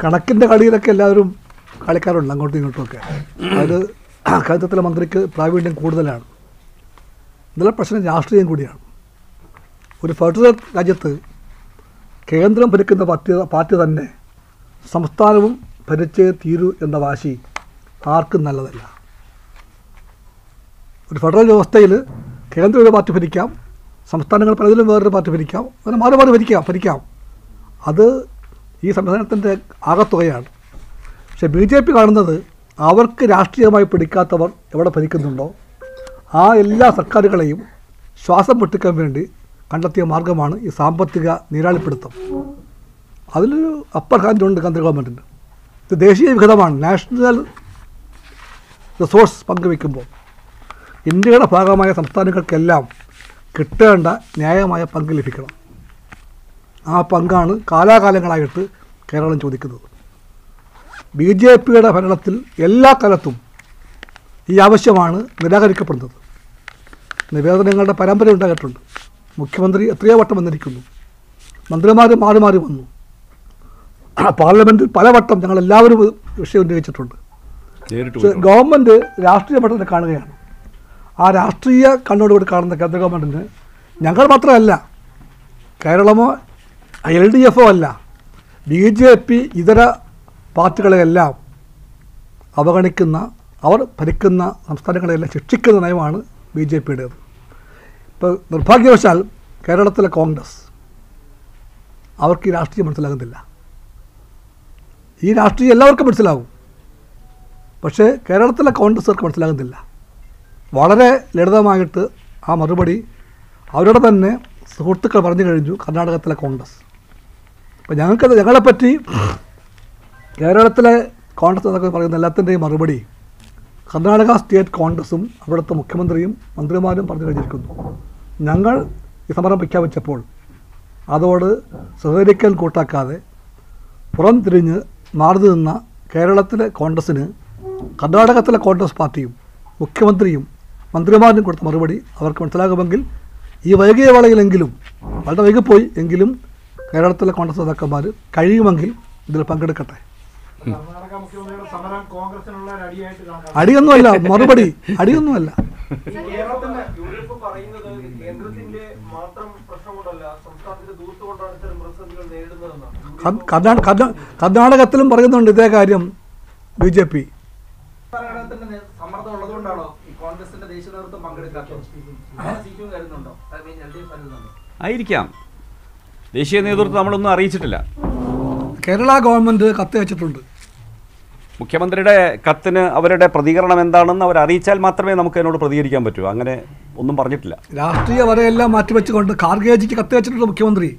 കണക്കിൻ്റെ കളിയിലൊക്കെ എല്ലാവരും കളിക്കാറുണ്ട് അങ്ങോട്ടും ഇങ്ങോട്ടുമൊക്കെ. അത് കേന്ദ്രത്തിലെ മന്ത്രിക്ക് പ്രാവീണ്യം കൂടുതലാണ്. ഇതിലെ പ്രശ്നം രാഷ്ട്രീയം കൂടിയാണ്. ഒരു ഫെഡറൽ രാജ്യത്ത് കേന്ദ്രം ഭരിക്കുന്ന പാർട്ടി തന്നെ സംസ്ഥാനവും ഭരിച്ചേ തീരൂ എന്ന വാശി ആർക്കും നല്ലതല്ല. ഒരു ഫെഡറൽ വ്യവസ്ഥയിൽ കേന്ദ്രം ഒരു പാർട്ടി ഭരിക്കാം, സംസ്ഥാനങ്ങൾ പലതിലും വേറൊരു പാർട്ടി ഭരിക്കാം, അങ്ങനെ മാറി മാറി ഭരിക്കാം. അത് ഈ സംവിധാനത്തിൻ്റെ ആകത്തുകയാണ്. പക്ഷേ BJP കാണുന്നത് അവർക്ക് രാഷ്ട്രീയമായി പിടിക്കാത്തവർ എവിടെ ഭരിക്കുന്നുണ്ടോ ആ എല്ലാ സർക്കാരുകളെയും ശ്വാസം മുട്ടിക്കാൻ വേണ്ടി കണ്ടെത്തിയ മാർഗമാണ് ഈ സാമ്പത്തിക നീരാളിപ്പിടുത്തം. അതിലൊരു അപ്പർ ഹാൻഡുണ്ട് കേന്ദ്ര ഗവൺമെൻറ്റിന്. ഇത് ദേശീയ വിഹിതമാണ്. നാഷണൽ റിസോഴ്സ് പങ്കുവയ്ക്കുമ്പോൾ ഇന്ത്യയുടെ ഭാഗമായ സംസ്ഥാനങ്ങൾക്കെല്ലാം കിട്ടേണ്ട ന്യായമായ പങ്ക് ലഭിക്കണം. ആ പങ്കാണ് കാലാകാലങ്ങളായിട്ട് കേരളം ചോദിക്കുന്നത്. BJPയുടെ ഭരണത്തിൽ എല്ലാ കാലത്തും ഈ ആവശ്യമാണ് നിരാകരിക്കപ്പെടുന്നത്. നിവേദനങ്ങളുടെ പരമ്പര ഉണ്ടായിട്ടുണ്ട്. മുഖ്യമന്ത്രി എത്രയോ വട്ടം വന്നിരിക്കുന്നു, മന്ത്രിമാർ മാറി മാറി വന്നു, പാർലമെൻറ്റിൽ പലവട്ടം ഞങ്ങളെല്ലാവരും വിഷയം ഉന്നയിച്ചിട്ടുണ്ട്. ഗവൺമെൻറ് രാഷ്ട്രീയ ഭരണത്തെ കാണുകയാണ്. ആ രാഷ്ട്രീയ കണ്ണോടുകൂടി കാണുന്ന കേന്ദ്ര ഗവൺമെൻറ്റിന് ഞങ്ങൾ മാത്രമല്ല, കേരളമോ LDFോ അല്ല, BJP ഇതര പാർട്ടികളെയെല്ലാം അവഗണിക്കുന്ന, അവർ ഭരിക്കുന്ന സംസ്ഥാനങ്ങളെല്ലാം ശിക്ഷിക്കുന്ന നയമാണ് BJPയുടേത്. ഇപ്പോൾ നിർഭാഗ്യവശാൽ കേരളത്തിലെ കോൺഗ്രസ് അവർക്ക് ഈ രാഷ്ട്രീയം മനസ്സിലാകുന്നില്ല. ഈ രാഷ്ട്രീയം എല്ലാവർക്കും മനസ്സിലാകും, പക്ഷേ കേരളത്തിലെ കോൺഗ്രസ്സുകാർക്ക് മനസ്സിലാകുന്നില്ല. വളരെ ലളിതമായിട്ട് ആ മറുപടി അവരുടെ തന്നെ സുഹൃത്തുക്കൾ പറഞ്ഞു കഴിഞ്ഞു കർണാടകത്തിലെ കോൺഗ്രസ്. അപ്പോൾ ഞങ്ങളെപ്പറ്റി കേരളത്തിലെ കോൺഗ്രസ് എന്നൊക്കെ പറയുന്ന എല്ലാത്തിൻ്റെയും മറുപടി കർണാടക സ്റ്റേറ്റ് കോൺഗ്രസും അവിടുത്തെ മുഖ്യമന്ത്രിയും മന്ത്രിമാരും പറഞ്ഞു കഴിഞ്ഞിരിക്കുന്നു. ഞങ്ങൾ ഈ സമരം പ്രഖ്യാപിച്ചപ്പോൾ അതോട് സഹകരിക്കാൻ കൂട്ടാക്കാതെ പുറം തിരിഞ്ഞ് മാറി നിന്ന കേരളത്തിലെ കോൺഗ്രസ്സിന് കർണാടകത്തിലെ കോൺഗ്രസ് പാർട്ടിയും മുഖ്യമന്ത്രിയും മന്ത്രിമാരും കൊടുത്ത മറുപടി അവർക്ക് മനസ്സിലാകുമെങ്കിൽ ഈ വൈകിയ വേളയിലെങ്കിലും, വളരെ വൈകിപ്പോയി എങ്കിലും കേരളത്തിലെ കോൺഗ്രസ് നേതാക്കന്മാർ കഴിയുമെങ്കിൽ ഇതിൽ പങ്കെടുക്കട്ടെ. അടിയൊന്നുമല്ല, മറുപടി അടിയൊന്നുമല്ല. കർണാടകത്തിലും പറയുന്നുണ്ട് ഇതേ കാര്യം BJP. ആയിരിക്കാം, ദേശീയ നേതൃത്വം നമ്മളൊന്നും അറിയിച്ചിട്ടില്ല. കേരള ഗവൺമെൻറ് കത്തയച്ചിട്ടുണ്ട്. മുഖ്യമന്ത്രിയുടെ കത്തിന് അവരുടെ പ്രതികരണം എന്താണെന്ന് അവർ അറിയിച്ചാൽ മാത്രമേ നമുക്ക് അതിനോട് പ്രതികരിക്കാൻ പറ്റൂ. അങ്ങനെ ഒന്നും പറഞ്ഞിട്ടില്ല. രാഷ്ട്രീയ വരയെല്ലാം മാറ്റിവെച്ചുകൊണ്ട് ഖാർഗേജിക്ക് കത്തയച്ചിട്ടുണ്ട് മുഖ്യമന്ത്രി.